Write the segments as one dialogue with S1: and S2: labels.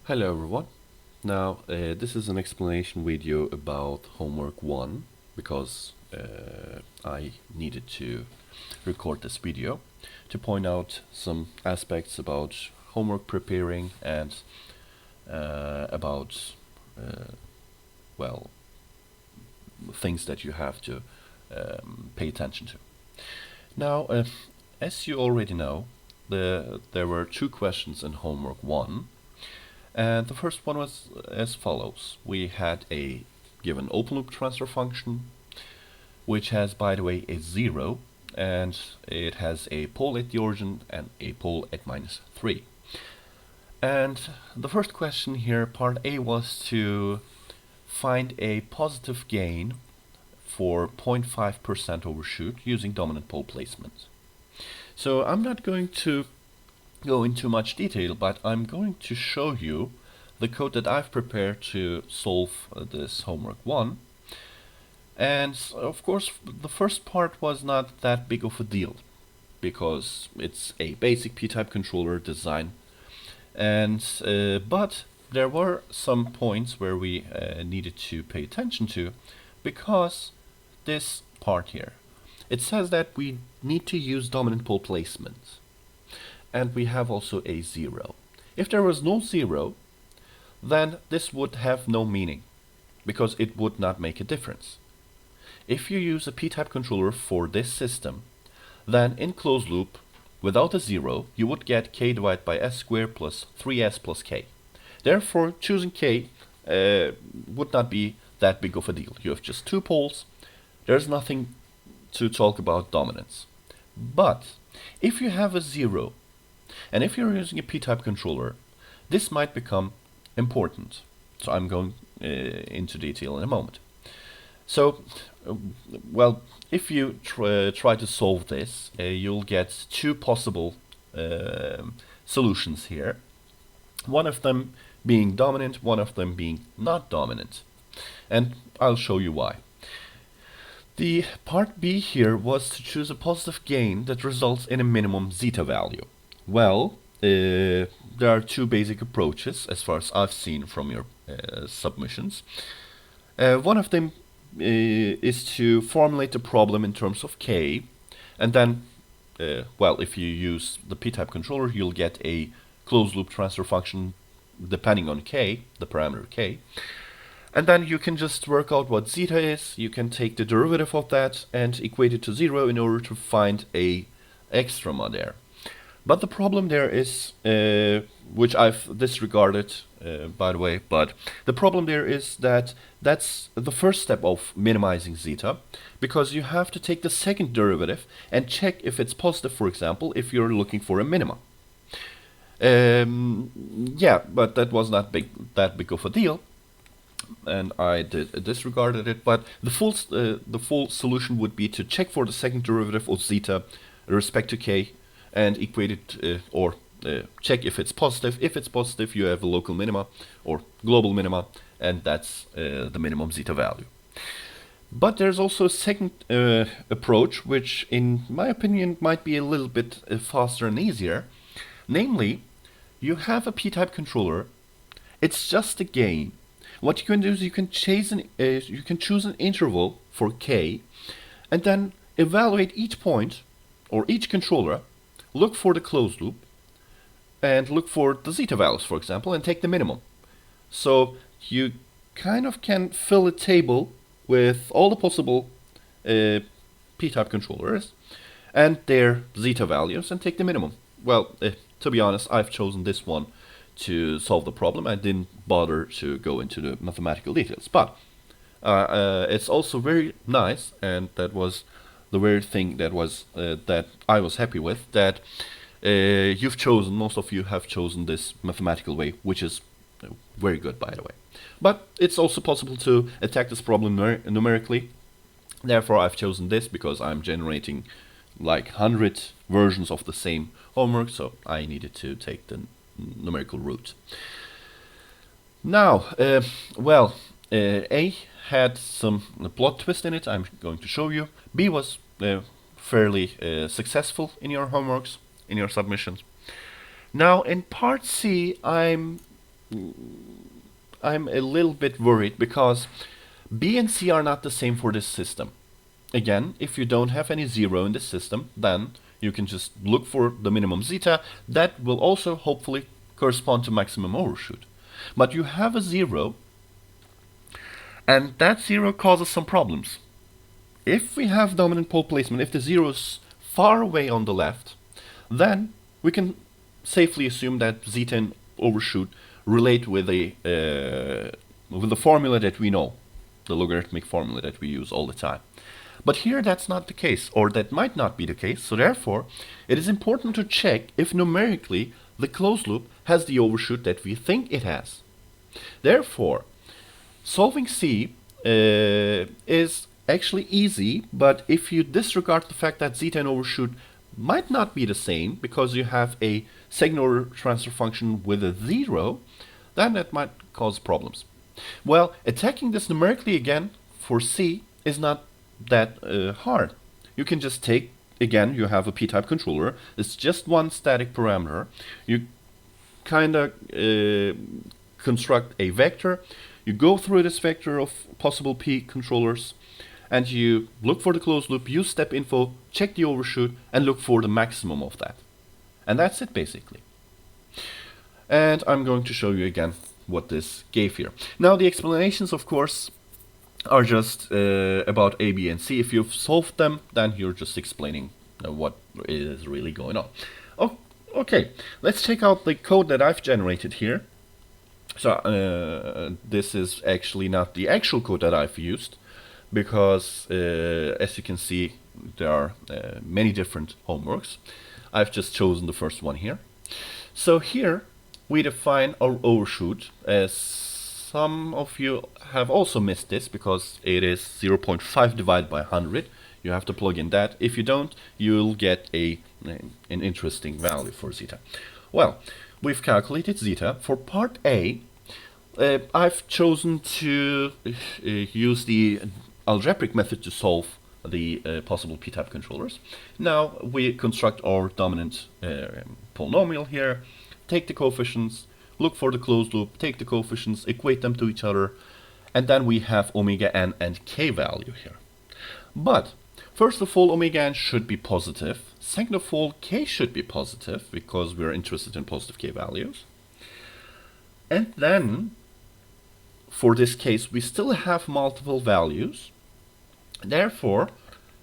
S1: Hello everyone. Now this is an explanation video about homework 1 because I needed to record this video to point out some aspects about homework preparing and about well, things that you have to pay attention to. Now as you already know, there were two questions in homework 1. And the first one was as follows. We had a given open loop transfer function, which has, by the way, a 0, and it has a pole at the origin and a pole at -3. And the first question here, part A, was to find a positive gain for 0.5% overshoot using dominant pole placement. So I'm not going to go into much detail, but I'm going to show you the code that I've prepared to solve this homework 1. And of course, the first part was not that big of a deal because it's a basic p-type controller design. And but there were some points where we needed to pay attention to, because this part here, it says that we need to use dominant pole placement. And we have also a 0. If there was no 0, then this would have no meaning, because it would not make a difference. If you use a p-type controller for this system, then in closed loop, without a 0, you would get k divided by s squared plus 3s plus k. Therefore, choosing k would not be that big of a deal. You have just two poles. There's nothing to talk about dominance. But if you have a 0, and if you're using a p-type controller, this might become important. So I'm going into detail in a moment. So, well, if you try to solve this, you'll get two possible solutions here. One of them being dominant, one of them being not dominant. And I'll show you why. The part B here was to choose a positive gain that results in a minimum zeta value. Well, there are two basic approaches as far as I've seen from your submissions. One of them is to formulate the problem in terms of k, and then, well, if you use the p-type controller, you'll get a closed loop transfer function depending on k, the parameter k. And then you can just work out what zeta is. You can take the derivative of that and equate it to 0 in order to find a extrema there. But the problem there is, which I've disregarded, by the way, but the problem there is that that's the first step of minimizing zeta, because you have to take the second derivative and check if it's positive, for example, if you're looking for a minima. Yeah, but that was not that big of a deal, and I disregarded it. But the full solution would be to check for the second derivative of zeta with respect to k, and equate it or check if it's positive. If it's positive, you have a local minima or global minima, and that's the minimum zeta value. But there's also a second approach, which in my opinion might be a little bit faster and easier. Namely, you have a p-type controller. It's just a gain. What you can do is you can choose an interval for k, and then evaluate each point or each controller. Look for the closed loop, and look for the zeta values, for example, and take the minimum. So you kind of can fill a table with all the possible p-type controllers and their zeta values and take the minimum. Well, to be honest, I've chosen this one to solve the problem. I didn't bother to go into the mathematical details, but it's also very nice, and that was the very thing that was that I was happy with, that most of you have chosen this mathematical way, which is very good, by the way. But it's also possible to attack this problem numerically. Therefore, I've chosen this because I'm generating like 100 versions of the same homework, so I needed to take the numerical route. Now, well, A had some plot twist in it. I'm going to show you. B was fairly successful in your homeworks, in your submissions. Now in part C, I'm I'm a little bit worried because B and C are not the same for this system. Again, if you don't have any zero in this system, then you can just look for the minimum zeta. That will also hopefully correspond to maximum overshoot. But you have a zero, and that zero causes some problems. If we have dominant pole placement, if the zero is far away on the left, then we can safely assume that zeta and overshoot relate with the formula that we know, the logarithmic formula that we use all the time. But here that's not the case, or that might not be the case, so therefore it is important to check if numerically the closed loop has the overshoot that we think it has. Therefore, solving C is actually easy, but if you disregard the fact that zeta and overshoot might not be the same because you have a second order transfer function with a zero, then that might cause problems. Well, attacking this numerically again for C is not that hard. You can just take, again, you have a p-type controller, it's just one static parameter. You kind of construct a vector, you go through this vector of possible p controllers, and you look for the closed loop, use step info, check the overshoot, and look for the maximum of that. And that's it basically. And I'm going to show you again what this gave here. Now the explanations, of course, are just about A, B, and C. If you've solved them, then you're just explaining what is really going on. Okay, let's check out the code that I've generated here. So this is actually not the actual code that I've used, because as you can see, there are many different homeworks. I've just chosen the first one here. So here we define our overshoot, as some of you have also missed this because it is 0.5 divided by 100. You have to plug in that. If you don't, you'll get an interesting value for zeta. Well, we've calculated zeta. For part A, I've chosen to use the algebraic method to solve the possible p-type controllers. Now we construct our dominant polynomial here, take the coefficients, look for the closed loop, take the coefficients, equate them to each other, and then we have omega n and k value here. But first of all, omega n should be positive. Second of all, k should be positive because we're interested in positive k values. And then, for this case, we still have multiple values. Therefore,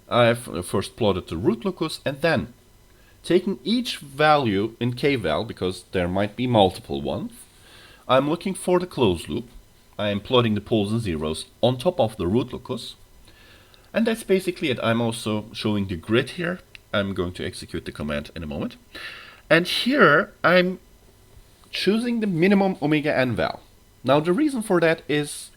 S1: I've first plotted the root locus and then taking each value in k-val, because there might be multiple ones, I'm looking for the closed loop. I am plotting the poles and zeros on top of the root locus. And that's basically it. I'm also showing the grid here. I'm going to execute the command in a moment. And here I'm choosing the minimum omega n val. Now the reason for that is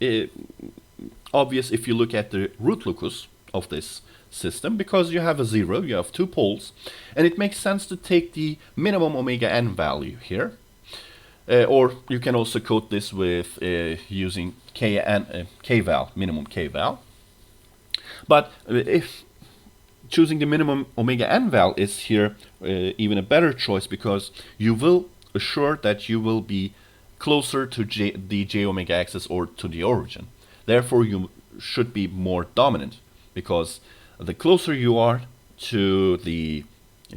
S1: obvious if you look at the root locus of this system, because you have a zero, you have two poles, and it makes sense to take the minimum omega n value here. Or you can also code this with using k-val, minimum k-val. But if choosing the minimum omega n val is here even a better choice, because you will assure that you will be closer to the j omega axis or to the origin. Therefore, you should be more dominant, because the closer you are to the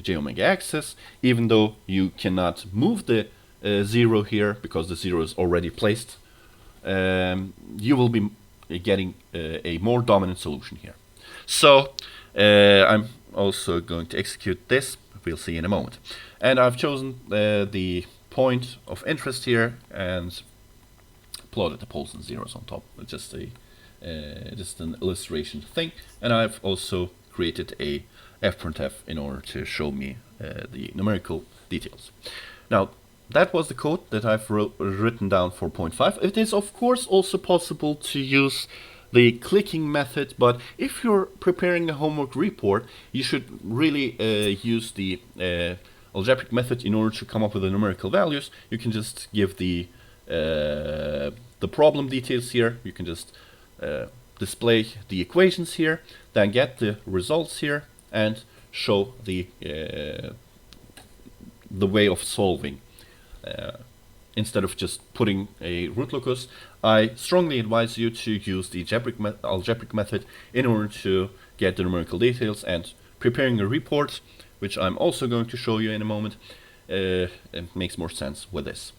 S1: j omega axis, even though you cannot move the zero here because the zero is already placed, you will be getting a more dominant solution here. So I'm also going to execute this. We'll see in a moment. And I've chosen the point of interest here and plotted the poles and zeros on top. Just an illustration thing. And I've also created a fprintf in order to show me the numerical details. Now, that was the code that I've written down for 0.5. It is, of course, also possible to use the clicking method, but if you're preparing a homework report, you should really use the algebraic method in order to come up with the numerical values. You can just give the problem details here. You can just display the equations here, then get the results here, and show the way of solving instead of just putting a root locus, I strongly advise you to use the algebraic method in order to get the numerical details, and preparing a report, which I'm also going to show you in a moment, it makes more sense with this.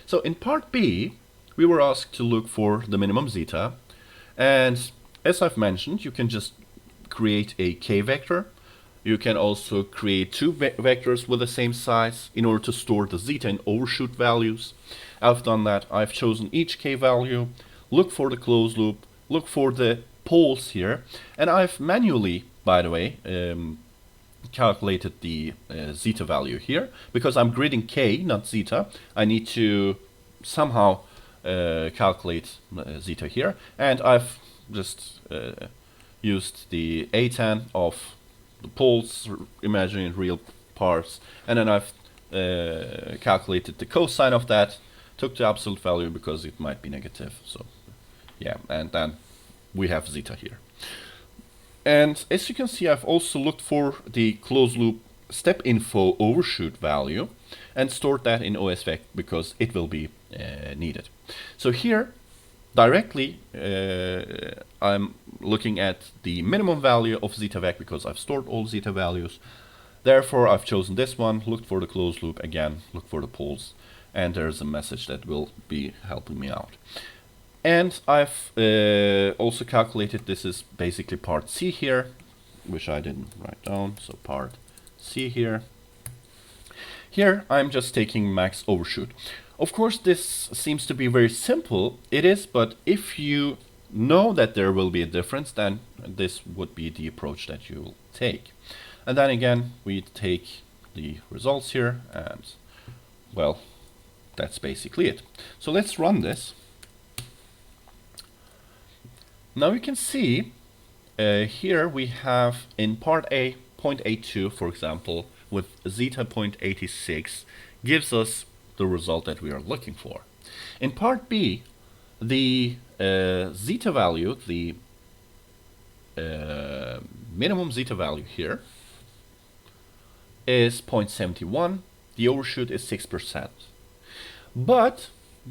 S1: So in part B, we were asked to look for the minimum zeta, and as I've mentioned, you can just create a k vector. You can also create two vectors with the same size in order to store the zeta in overshoot values. I've done that. I've chosen each k value, look for the closed loop, look for the poles here, and I've manually, by the way, calculated the zeta value here. Because I'm gridding k, not zeta, I need to somehow calculate zeta here, and I've just used the A10 of the poles, imagining real parts, and then I've calculated the cosine of that, took the absolute value because it might be negative, so yeah, and then we have zeta here. And as you can see, I've also looked for the closed loop step info overshoot value and stored that in OSVec because it will be needed. So here directly I'm looking at the minimum value of zeta vec because I've stored all zeta values. Therefore I've chosen this one, looked for the closed loop again, look for the poles, and there's a message that will be helping me out. And I've also calculated, this is basically part C here, which I didn't write down, so part C here. Here I'm just taking max overshoot. Of course this seems to be very simple, it is, but if you know that there will be a difference, then this would be the approach that you will take. And then again we take the results here, and well, that's basically it. So let's run this. Now you can see here we have in part A 0.82, for example, with zeta 0.86 gives us the result that we are looking for. In part B, the zeta value, the minimum zeta value here is 0.71, the overshoot is 6%. But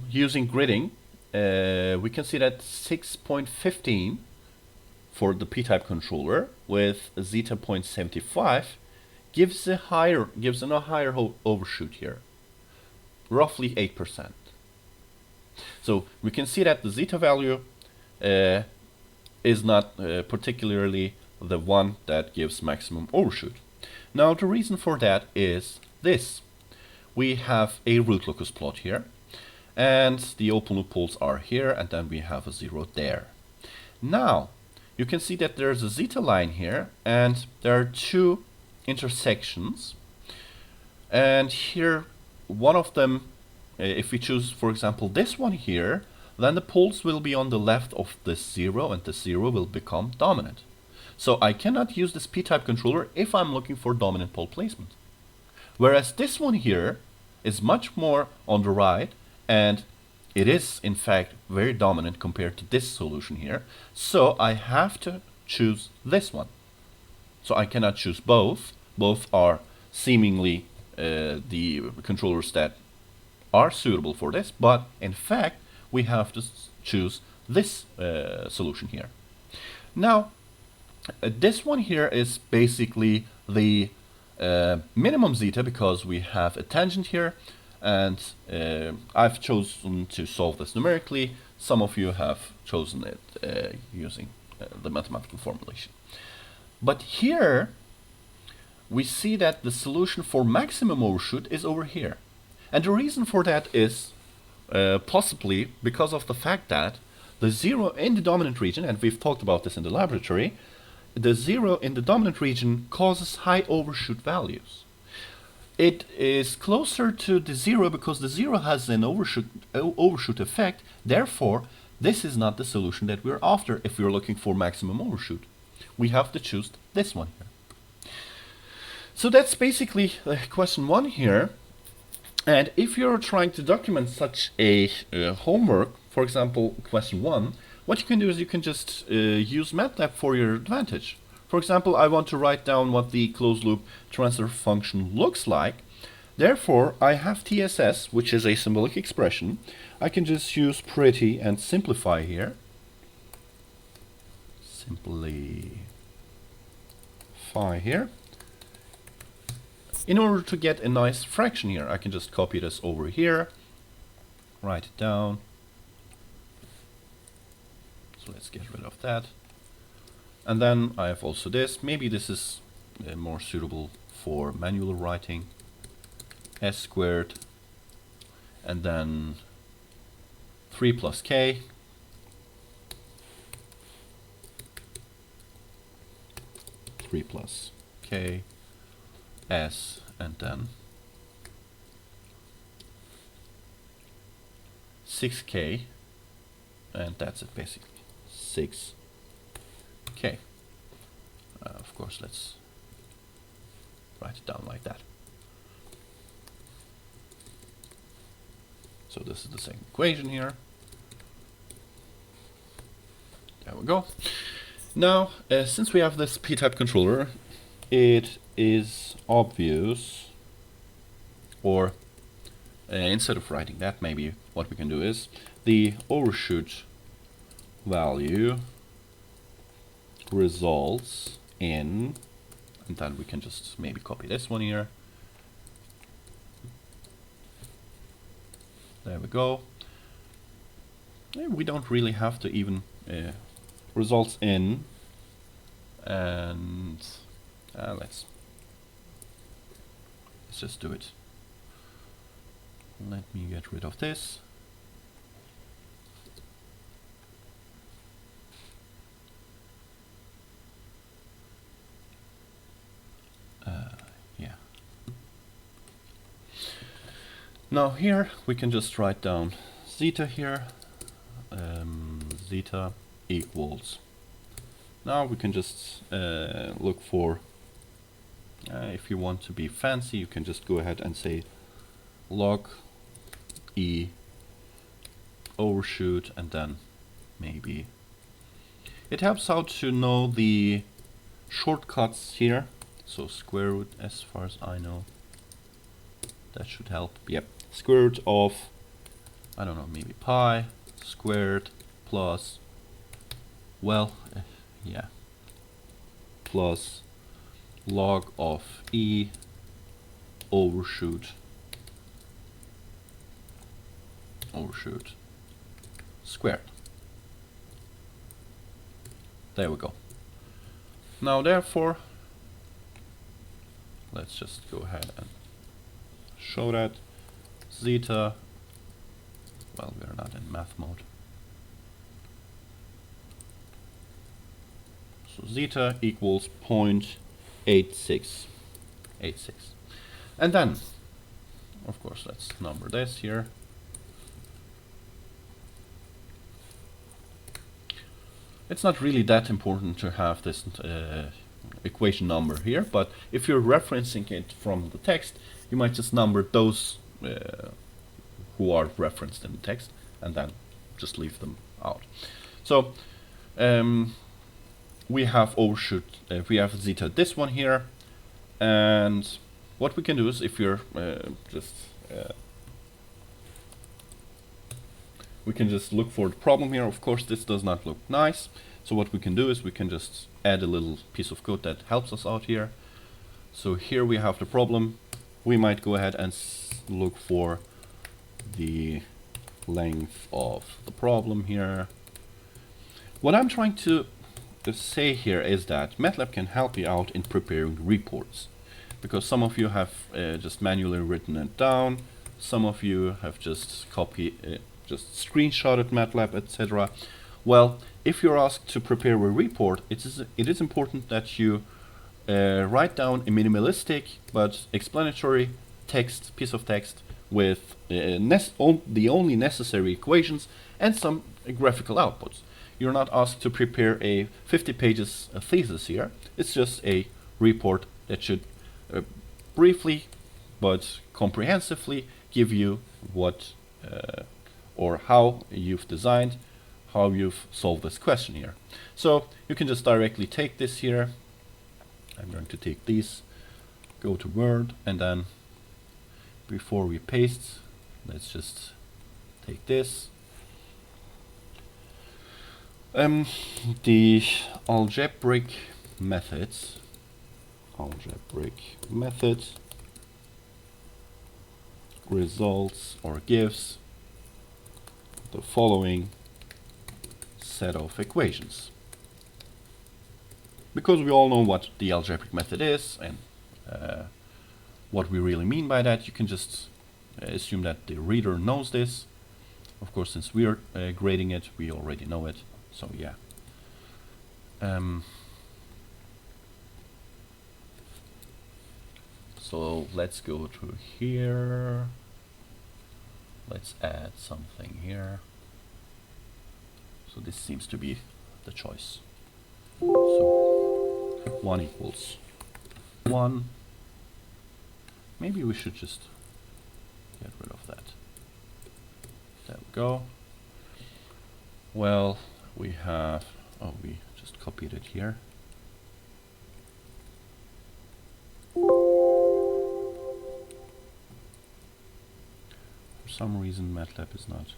S1: using gridding, we can see that 6.15 for the p-type controller with zeta 0.75 gives a higher overshoot here, roughly 8%. So we can see that the zeta value is not particularly the one that gives maximum overshoot. Now the reason for that is this. We have a root locus plot here, and the open loop poles are here, and then we have a 0 there. Now you can see that there's a zeta line here, and there are two intersections, and here one of them, if we choose for example this one here, then the poles will be on the left of this 0, and the 0 will become dominant. So I cannot use this p-type controller if I'm looking for dominant pole placement. Whereas this one here is much more on the right, and it is in fact very dominant compared to this solution here. So I have to choose this one. So I cannot choose both. Both are seemingly the controllers that are suitable for this, but in fact we have to choose this solution here. Now this one here is basically the minimum zeta because we have a tangent here, and I've chosen to solve this numerically. Some of you have chosen it using the mathematical formulation. But here we see that the solution for maximum overshoot is over here. And the reason for that is possibly because of the fact that the 0 in the dominant region, and we've talked about this in the laboratory, the 0 in the dominant region causes high overshoot values. It is closer to the 0 because the 0 has an overshoot effect. Therefore, this is not the solution that we're after if we're looking for maximum overshoot. We have to choose this one here. So that's basically question 1 here. And if you're trying to document such a homework, for example, question 1, what you can do is you can just use MATLAB for your advantage. For example, I want to write down what the closed loop transfer function looks like. Therefore, I have TSS, which is a symbolic expression. I can just use pretty and simplify here. Simplify here. In order to get a nice fraction here, I can just copy this over here, write it down. So let's get rid of that. And then I have also this. Maybe this is more suitable for manual writing. S squared, and then 3 plus k, s, and then 6k, and that's it basically, 6k. Of course, let's write it down like that. So this is the second equation here. There we go. Now, since we have this p-type controller, it is obvious, or instead of writing that, maybe what we can do is the overshoot value results in, and then we can just maybe copy this one here. There we go. We don't really have to even results in, and let's just do it. Let me get rid of this. Yeah. Now here we can just write down zeta here. Zeta equals. Now we can just look for, if you want to be fancy, you can just go ahead and say log e overshoot, and then maybe it helps out to know the shortcuts here. So square root, as far as I know, that should help. Yep, square root of, I don't know, maybe pi squared plus, well, yeah, plus log of e overshoot squared. There we go. Now therefore, let's just go ahead and show that zeta, well, we're not in math mode. So zeta equals 0.86. And then, of course, let's number this here. It's not really that important to have this equation number here, but if you're referencing it from the text, you might just number those who are referenced in the text, and then just leave them out. So we have overshoot, we have zeta this one here, and what we can do is, if you're we can just look for the problem here. Of course, this does not look nice, so what we can do is we can just add a little piece of code that helps us out here. So here we have the problem. We might go ahead and look for the length of the problem here. What I'm trying to say here is that MATLAB can help you out in preparing reports, because some of you have just manually written it down, some of you have just copied, just screenshotted MATLAB, etc. Well, if you're asked to prepare a report, it is important that you write down a minimalistic but explanatory piece of text with the only necessary equations and some graphical outputs. You're not asked to prepare a 50 pages thesis here. It's just a report that should briefly but comprehensively give you what or how you've designed, how you've solved this question here. So you can just directly take this here. I'm going to take these, go to Word, and then before we paste, let's just take this. The algebraic methods results or gives the following set of equations. Because we all know what the algebraic method is and what we really mean by that, you can just assume that the reader knows this. Of course, since we are grading it, we already know it. So yeah. So let's go to here. Let's add something here. So this seems to be the choice. So 1 equals 1. Maybe we should just get rid of that. There we go. Well, we have, oh, we just copied it here. For some reason MATLAB is not,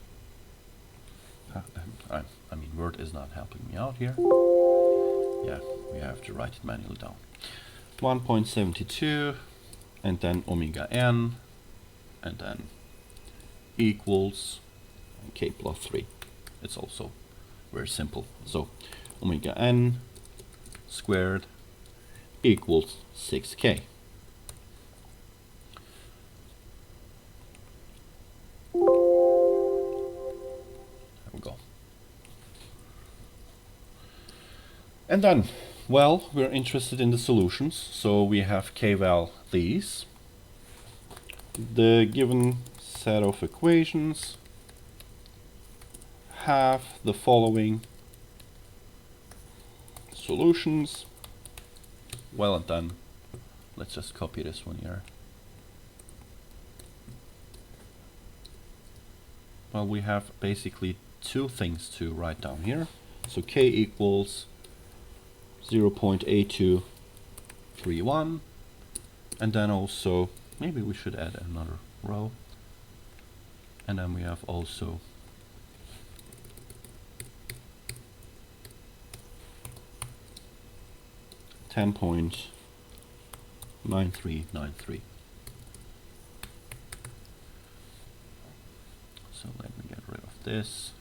S1: I mean Word is not helping me out here. Yeah, we have to write it manually down. 1.72 and then omega n and then equals k plus 3. It's also very simple. So omega n squared equals 6k. There we go. And then, well, we're interested in the solutions. So we have k-val these. The given set of equations have the following solutions. Well, and then let's just copy this one here. Well, we have basically two things to write down here. So k equals 0.8231, and then also maybe we should add another row, and then we have also .9393. So let me get rid of this.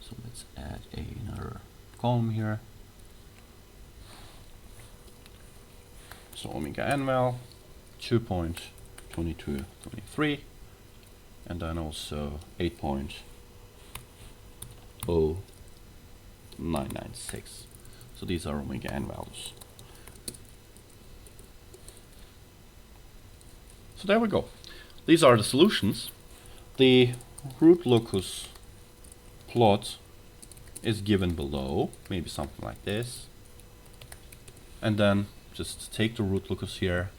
S1: So let's add another column here. So omega n val 2.2223, and then also 8.0996. So these are omega n values. So there we go. These are the solutions. The root locus plot is given below, maybe something like this. And then just take the root locus here.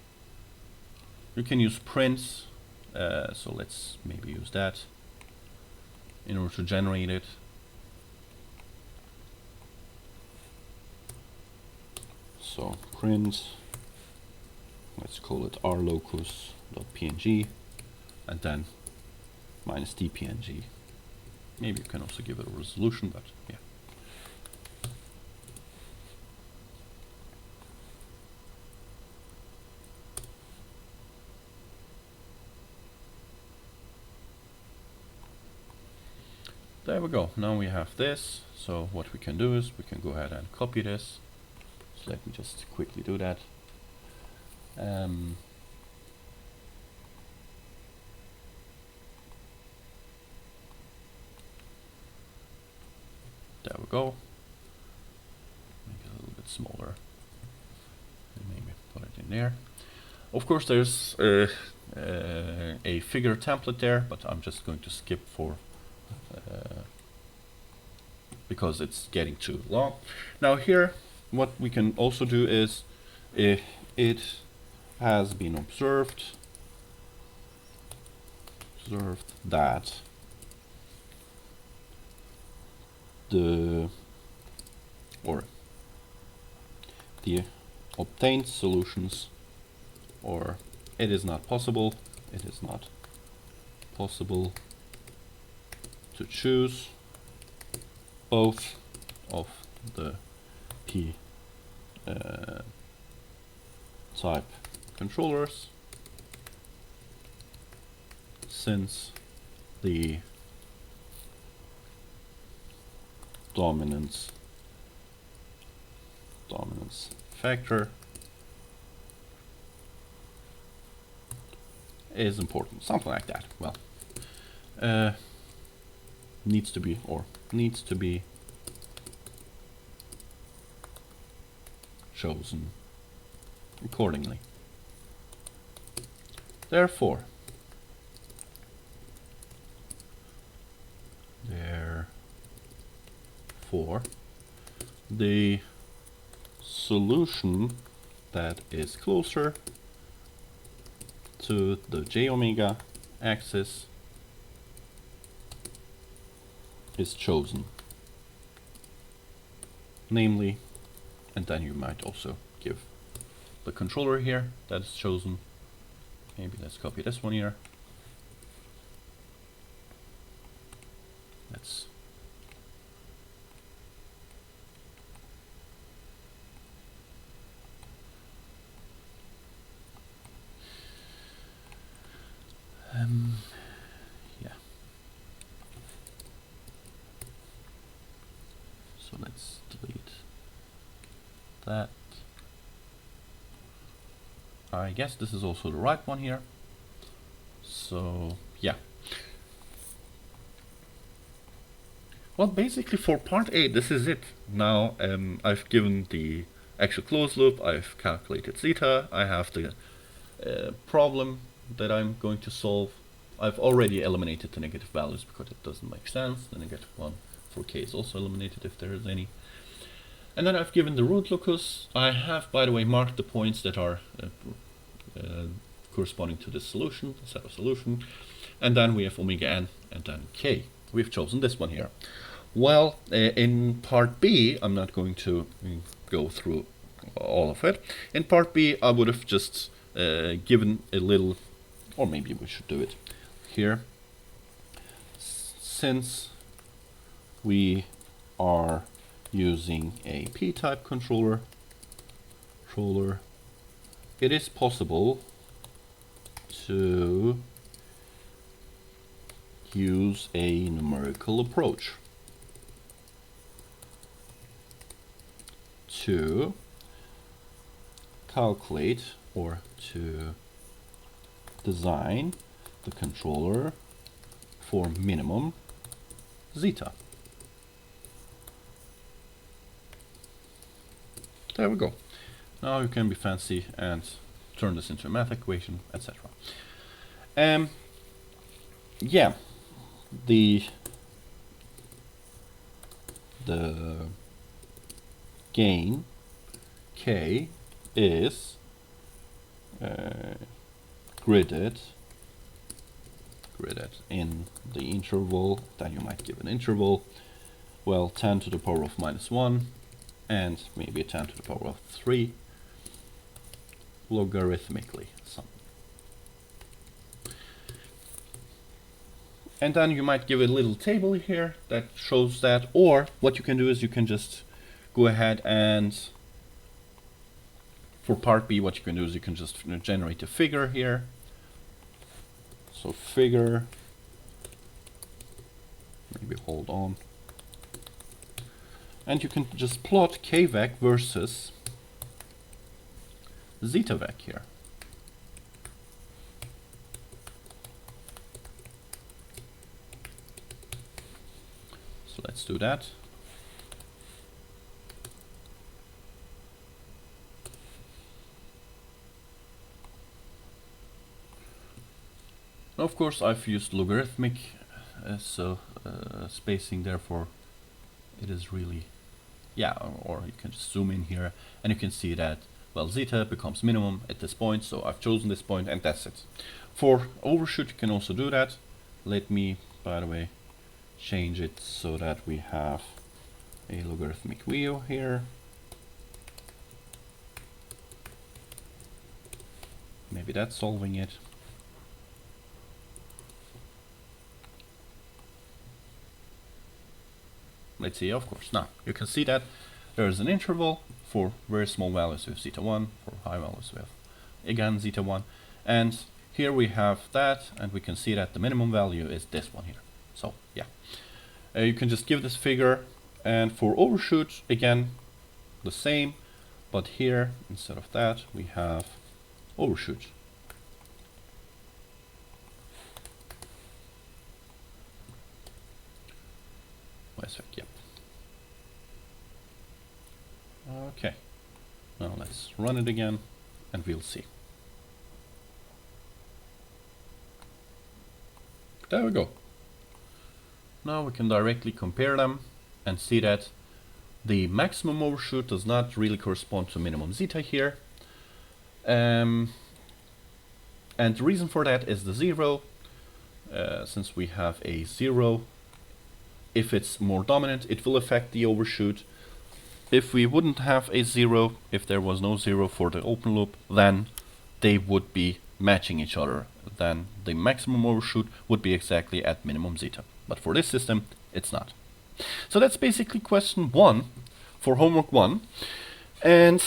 S1: You can use prints, so let's maybe use that in order to generate it. So print, let's call it rlocus.png, and then minus dpng. Maybe you can also give it a resolution, but yeah. There we go. Now we have this. So what we can do is we can go ahead and copy this. So let me just quickly do that. There we go. Make it a little bit smaller. Maybe put it in there. Of course, there's a figure template there, but I'm just going to skip for because it's getting too long. Now here, what we can also do is, if it has been observed, observed that the obtained solutions, or it is not possible to choose both of the P type controllers, since the dominance factor is important, something like that. Well, needs to be chosen accordingly. Therefore, the solution that is closer to the j omega axis is chosen, namely, and then you might also give the controller here that is chosen. Maybe let's copy this one here. Let's yeah. So let's delete that. I guess this is also the right one here. So yeah. Well, basically for part A, this is it. Now I've given the actual closed loop, I've calculated zeta, I have the problem that I'm going to solve. I've already eliminated the negative values because it doesn't make sense. The negative one for k is also eliminated if there is any. And then I've given the root locus. I have, by the way, marked the points that are corresponding to this solution, the set of solution. And then we have omega n and then k. We've chosen this one here. Well, in part B, I'm not going to go through all of it. In part B, I would have just given a little, or maybe we should do it here. Since we are using a p-type controller, it is possible to use a numerical approach to calculate or to design the controller for minimum zeta. There we go. Now you can be fancy and turn this into a math equation, etc. Yeah, the gain k is gridded in the interval that you might give an interval, well, 10 to the power of -1 and maybe 10 to the power of 3 logarithmically. And then you might give a little table here that shows that, or what you can do is you can just go ahead and for part B, what you can do is you can just generate a figure here. So figure, maybe hold on. And you can just plot k-vec versus zeta-vec here. So let's do that. Of course, I've used logarithmic, spacing, therefore it is really, yeah, or you can just zoom in here and you can see that, well, zeta becomes minimum at this point, so I've chosen this point and that's it. For overshoot, you can also do that. let me, by the way, change it so that we have a logarithmic view here. Maybe that's solving it. Let's see, of course. Now, you can see that there is an interval for very small values with zeta 1, for high values with, again, zeta 1. And here we have that, and we can see that the minimum value is this one here. So, yeah. You can just give this figure, and for overshoot, again, the same. But here, instead of that, we have overshoot. Yep. Okay. Now let's run it again, and we'll see. There we go. Now we can directly compare them and see that the maximum overshoot does not really correspond to minimum zeta here. And the reason for that is the 0. Since we have a 0, if it's more dominant, it will affect the overshoot. If we wouldn't have a 0, if there was no 0 for the open loop, then they would be matching each other. Then the maximum overshoot would be exactly at minimum zeta. But for this system, it's not. So that's basically question 1 for homework 1. And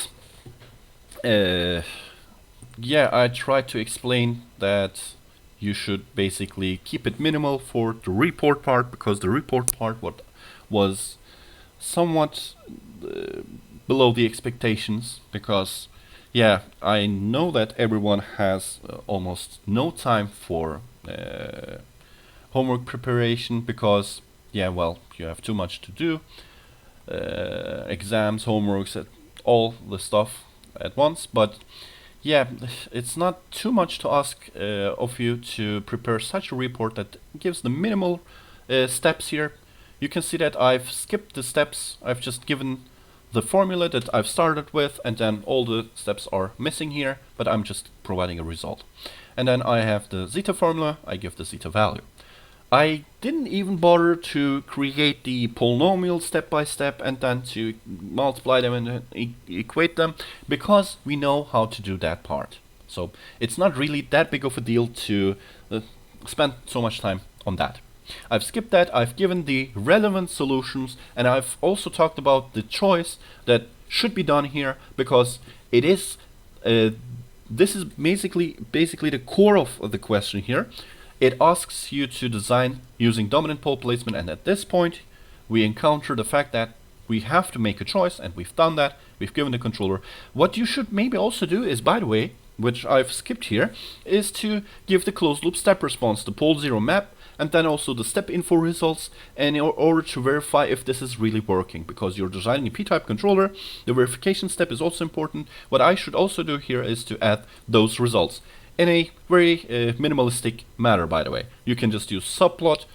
S1: yeah, I tried to explain that you should basically keep it minimal for the report part, because the report part was somewhat below the expectations, because yeah, I know that everyone has almost no time for homework preparation, because yeah, well, you have too much to do, exams, homeworks, all the stuff at once. But yeah, it's not too much to ask of you to prepare such a report that gives the minimal steps here. You can see that I've skipped the steps. I've just given the formula that I've started with, and then all the steps are missing here, but I'm just providing a result. And then I have the zeta formula, I give the zeta value. I didn't even bother to create the polynomial step by step and then to multiply them and equate them, because we know how to do that part. So it's not really that big of a deal to spend so much time on that. I've skipped that, I've given the relevant solutions, and I've also talked about the choice that should be done here, because it is this is basically the core of the question here. It asks you to design using dominant pole placement, and at this point we encounter the fact that we have to make a choice, and we've done that. We've given the controller. What you should maybe also do is, by the way, which I've skipped here, is to give the closed loop step response, the pole 0 map, and then also the step info results, and in order to verify if this is really working, because you're designing a p-type controller, the verification step is also important. What I should also do here is to add those results in a very minimalistic manner, by the way. You can just use subplot,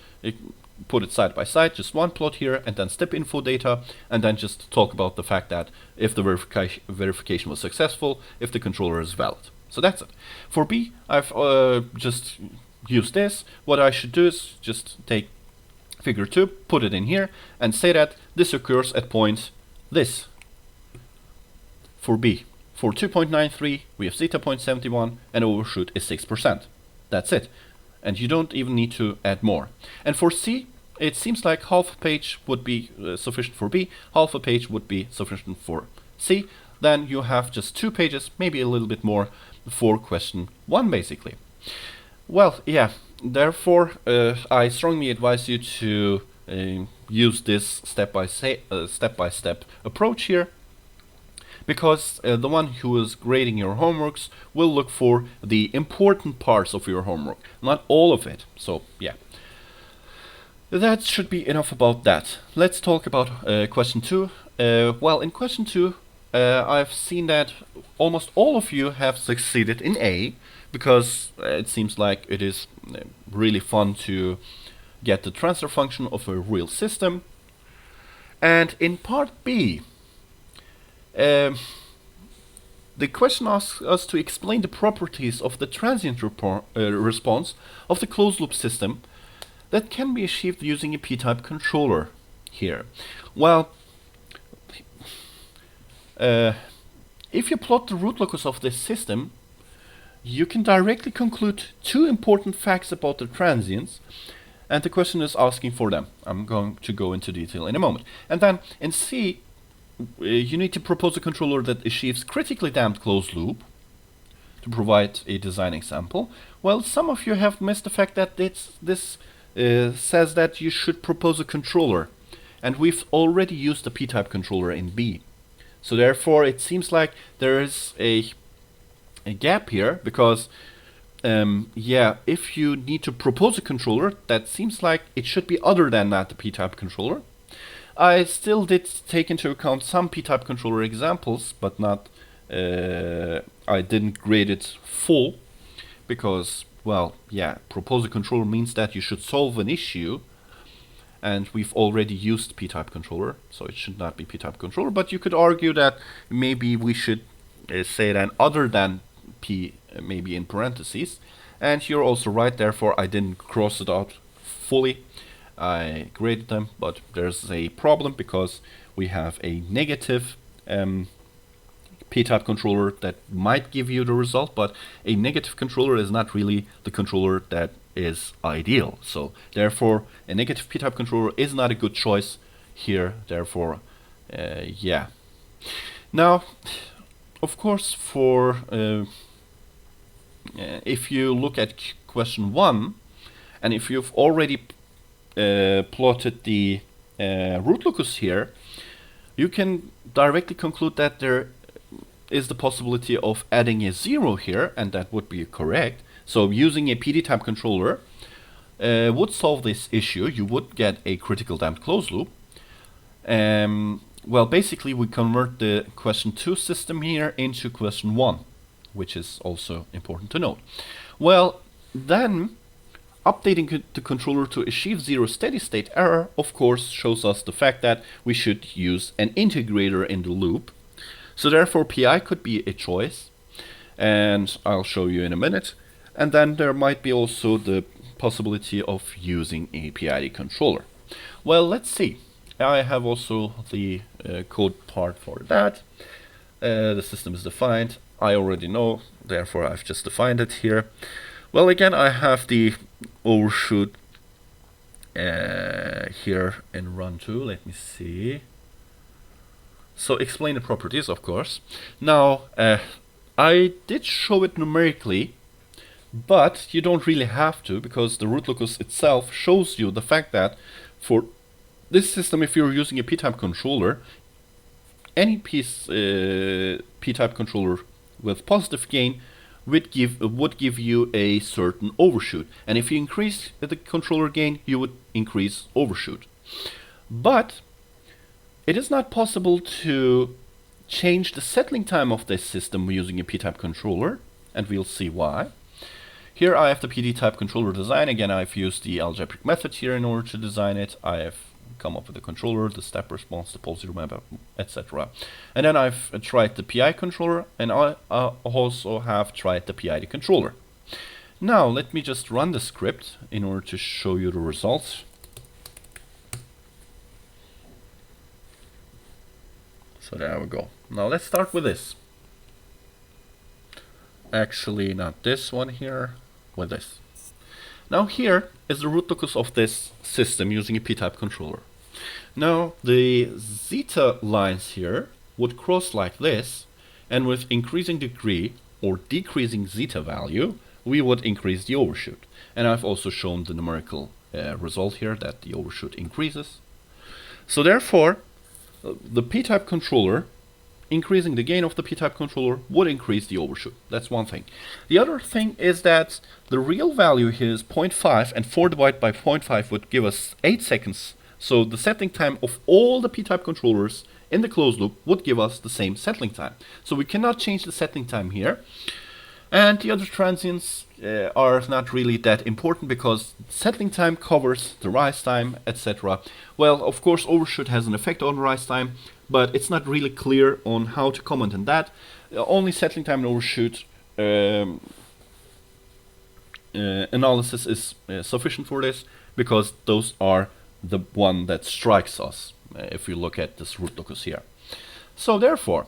S1: put it side by side, just one plot here, and then step info data, and then just talk about the fact that if the verification was successful, if the controller is valid. So that's it. For B, I've just used this. What I should do is just take figure 2, put it in here, and say that this occurs at point this. For B, for 2.93, we have zeta 0.71, and overshoot is 6%. That's it. And you don't even need to add more. And for C, it seems like half a page would be sufficient for B, half a page would be sufficient for C. Then you have just 2 pages, maybe a little bit more, for question 1, basically. Well, yeah, therefore, I strongly advise you to use this step-by-step approach here, because the one who is grading your homeworks will look for the important parts of your homework, not all of it. So, yeah. That should be enough about that. Let's talk about question 2. Well, in question 2, I've seen that almost all of you have succeeded in A, because it seems like it is really fun to get the transfer function of a real system. And in part B, the question asks us to explain the properties of the transient response of the closed loop system that can be achieved using a p-type controller here. Well, if you plot the root locus of this system, you can directly conclude two important facts about the transients, and the question is asking for them. I'm going to go into detail in a moment. And then in C, you need to propose a controller that achieves critically damped closed loop to provide a design example. Well, some of you have missed the fact that this says that you should propose a controller, and we've already used the p-type controller in B. So therefore it seems like there is a gap here, because yeah, if you need to propose a controller, that seems like it should be other than that, the p-type controller. I still did take into account some p-type controller examples, but not I didn't grade it full, because, well, yeah, propose a controller means that you should solve an issue, and we've already used p-type controller, so it should not be p-type controller. But you could argue that maybe we should say then other than p, maybe in parentheses, and you're also right. Therefore I didn't cross it out fully. I graded them, but there's a problem because we have a negative p-type controller that might give you the result, but a negative controller is not really the controller that is ideal. So therefore a negative p-type controller is not a good choice here. Therefore yeah. Now of course, for if you look at question 1, and if you've already plotted the root locus here, you can directly conclude that there is the possibility of adding a 0 here, and that would be correct. So using a PD-type controller would solve this issue. You would get a critical damped closed loop. Well, basically we convert the question 2 system here into question 1, which is also important to note. Well, then updating the controller to achieve 0 steady state error, of course, shows us the fact that we should use an integrator in the loop. So therefore PI could be a choice, and I'll show you in a minute. And then there might be also the possibility of using a PID controller. Well, let's see. I have also the code part for that. The system is defined. I already know, therefore I've just defined it here. Well, again, I have the overshoot here in run 2. Let me see. So explain the properties, of course. Now, I did show it numerically, but you don't really have to, because the root locus itself shows you the fact that for this system, if you're using a p-type controller, any p-type controller with positive gain would give you a certain overshoot, and if you increase the controller gain, you would increase overshoot. But it is not possible to change the settling time of this system using a p-type controller, and we'll see why. Here I have the PD-type controller design. Again, I've used the algebraic method here in order to design it. I have come up with the controller, the step response, the pole zero map, etc. And then I've tried the PI controller, and I also have tried the PID controller. Now let me just run the script in order to show you the results. So there we go. Now let's start with this. Actually, not this one here, with this. Now here is the root locus of this system using a p-type controller. Now the zeta lines here would cross like this, and with increasing degree or decreasing zeta value, we would increase the overshoot. And I've also shown the numerical result here that the overshoot increases. So therefore, the p-type controller, increasing the gain of the p-type controller, would increase the overshoot. That's one thing. The other thing is that the real value here is 0.5, and 4 divided by 0.5 would give us 8 seconds. So the settling time of all the p-type controllers in the closed loop would give us the same settling time. So we cannot change the settling time here. And the other transients are not really that important, because settling time covers the rise time, etc. Well, of course, overshoot has an effect on rise time, but it's not really clear on how to comment on that. Only settling time and overshoot analysis is sufficient for this. because those are the one that strikes us if you look at this root locus here. So therefore,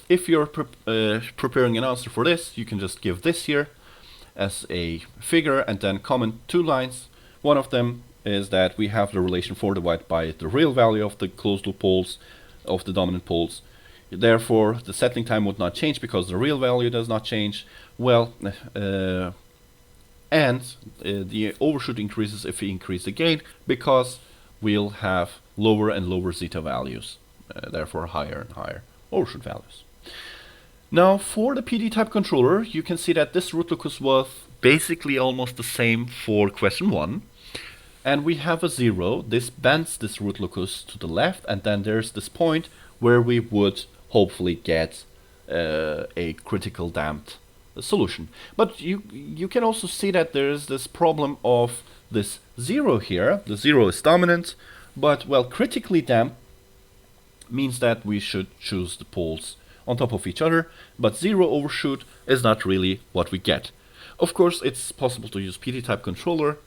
S1: if you're preparing an answer for this, you can just give this here as a figure and then comment 2 lines. One of them is that we have the relation 4 divided by the real value of the closed loop poles, of the dominant poles. Therefore, the settling time would not change because the real value does not change. Well, and the overshoot increases if we increase the gain, because we'll have lower and lower zeta values, therefore higher and higher overshoot values. Now for the PD type controller, you can see that this root locus was basically almost the same for question 1. And we have a 0. This bends this root locus to the left, and then there's this point where we would hopefully get a critical damped solution. But you can also see that there's this problem of this 0 here. The 0 is dominant, but well, critically damped means that we should choose the poles on top of each other, but 0 overshoot is not really what we get. Of course, it's possible to use PD type controller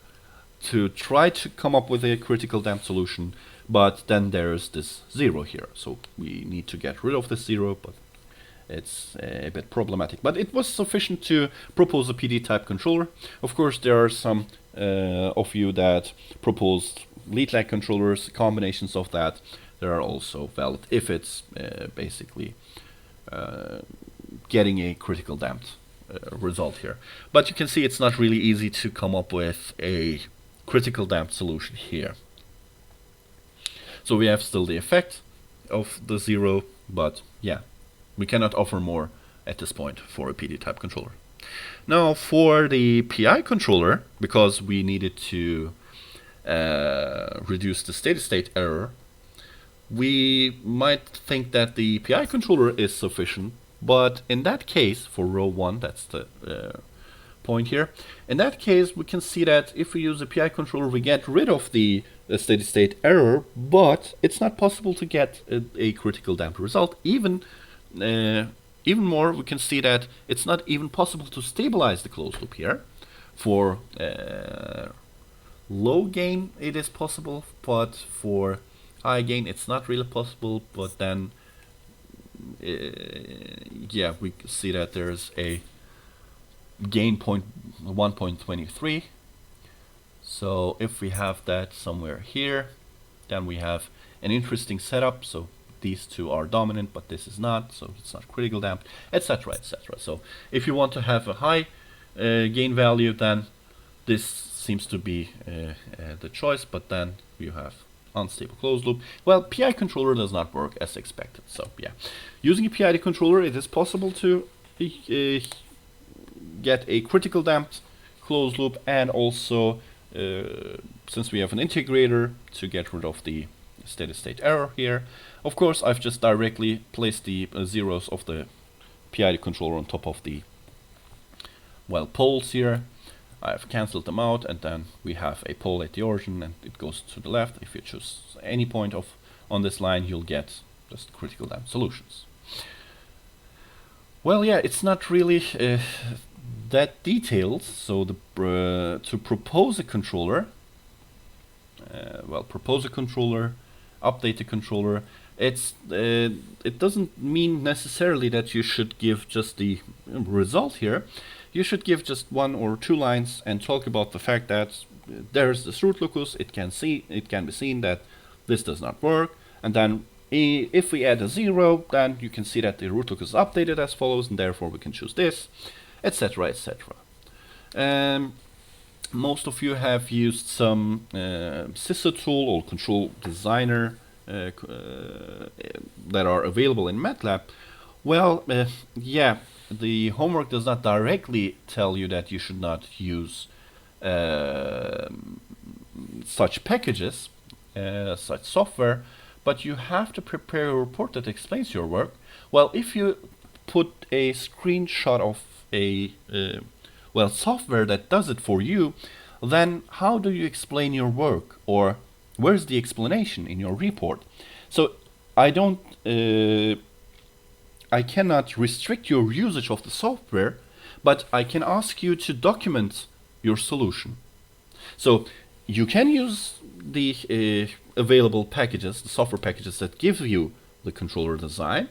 S1: to try to come up with a critical damped solution, but then there's this 0 here, so we need to get rid of this 0, but it's a bit problematic. But it was sufficient to propose a PD type controller. Of course, there are some of you that proposed lead lag controllers, combinations of that. They are also valid if it's basically getting a critical damped result here. But you can see it's not really easy to come up with a critical damped solution here. So we have still the effect of the 0, but yeah, we cannot offer more at this point for a PD type controller. Now for the PI controller, because we needed to reduce the steady state error, we might think that the PI controller is sufficient, but in that case, for row 1, that's the point here, in that case we can see that if we use the PI controller we get rid of the steady state error, but it's not possible to get a critical damped result. Even more, we can see that it's not even possible to stabilize the closed loop here. For low gain it is possible, but for high gain it's not really possible. But then yeah, we see that there's a gain point 1.23. so if we have that somewhere here, then we have an interesting setup. So these two are dominant, but this is not, so it's not critical damped, etc., etc. So if you want to have a high gain value, then this seems to be the choice, but then you have unstable closed loop. Well, PI controller does not work as expected. So yeah, using a PID controller, it is possible to get a critical damped closed loop, and also since we have an integrator, to get rid of the steady state error here. Of course, I've just directly placed the zeros of the PID controller on top of the poles here. I've cancelled them out, and then we have a pole at the origin and it goes to the left. If you choose any point on this line, you'll get just critical damped solutions. Well, yeah, it's not really that detailed. So to propose a controller, propose a controller, update the controller, it doesn't mean necessarily that you should give just the result here. You should give just 1 or 2 lines and talk about the fact that there's this root locus. It can be seen that this does not work, and then if we add a 0, then you can see that the root locus is updated as follows, and therefore we can choose this, etc., etc. Most of you have used some CISO tool or control designer that are available in MATLAB. Well, yeah, the homework does not directly tell you that you should not use such packages, such software, but you have to prepare a report that explains your work. Well, if you put a screenshot of a software that does it for you, then how do you explain your work, or where's the explanation in your report? So I cannot restrict your usage of the software, but I can ask you to document your solution. So you can use the available packages, the software packages that give you the controller design,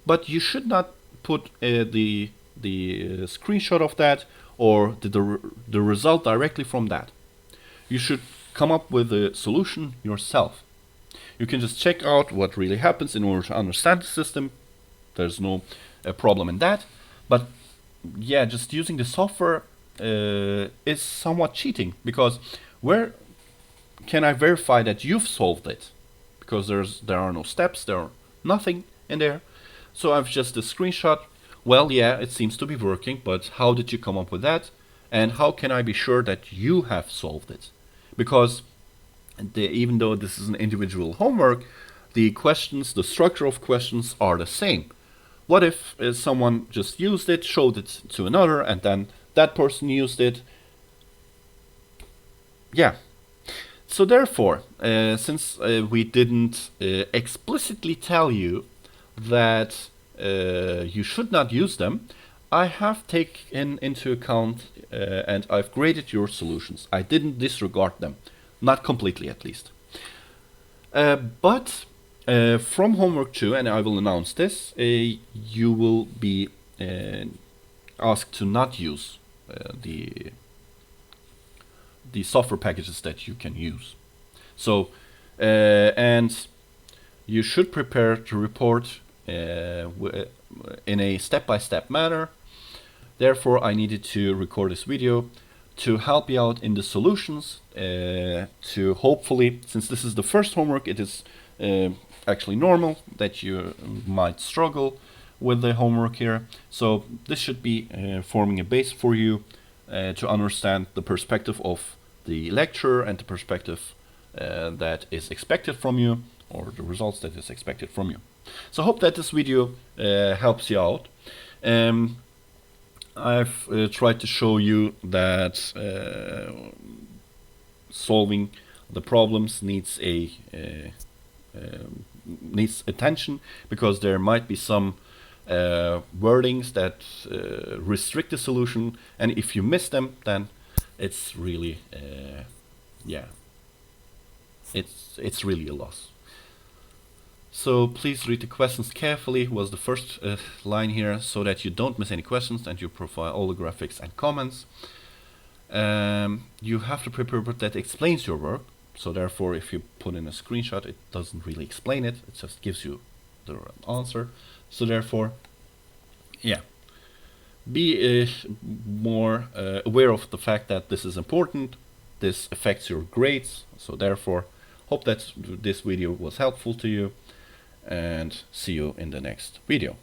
S1: but you should not put the screenshot of that or the result directly from that. You should come up with a solution yourself. You can just check out what really happens in order to understand the system. There's no problem in that. But yeah, just using the software is somewhat cheating, because where can I verify that you've solved it? Because there are no steps, there are nothing in there. So I've just a screenshot. Well, yeah, it seems to be working, but how did you come up with that? And how can I be sure that you have solved it? Because even though this is an individual homework, the questions, the structure of questions are the same. What if someone just used it, showed it to another, and then that person used it? Yeah. So therefore, since we didn't explicitly tell you that you should not use them, I have taken into account and I've graded your solutions. I didn't disregard them, not completely at least. But from homework 2, and I will announce this, you will be asked to not use the software packages that you can use. So, and you should prepare to report in a step-by-step manner. Therefore, I needed to record this video to help you out in the solutions, to hopefully, since this is the first homework, it is actually normal that you might struggle with the homework here. So this should be forming a base for you to understand the perspective of the lecturer and the perspective that is expected from you, or the results that is expected from you. So I hope that this video helps you out. I've tried to show you that solving the problems needs needs attention, because there might be some wordings that restrict the solution, and if you miss them, then it's really yeah, it's really a loss. So please read the questions carefully, was the first line here, so that you don't miss any questions and you provide all the graphics and comments. You have to prepare what that explains your work. So therefore, if you put in a screenshot, it doesn't really explain it. It just gives you the answer. So therefore, yeah, be more aware of the fact that this is important. This affects your grades. So therefore, hope that this video was helpful to you, and see you in the next video.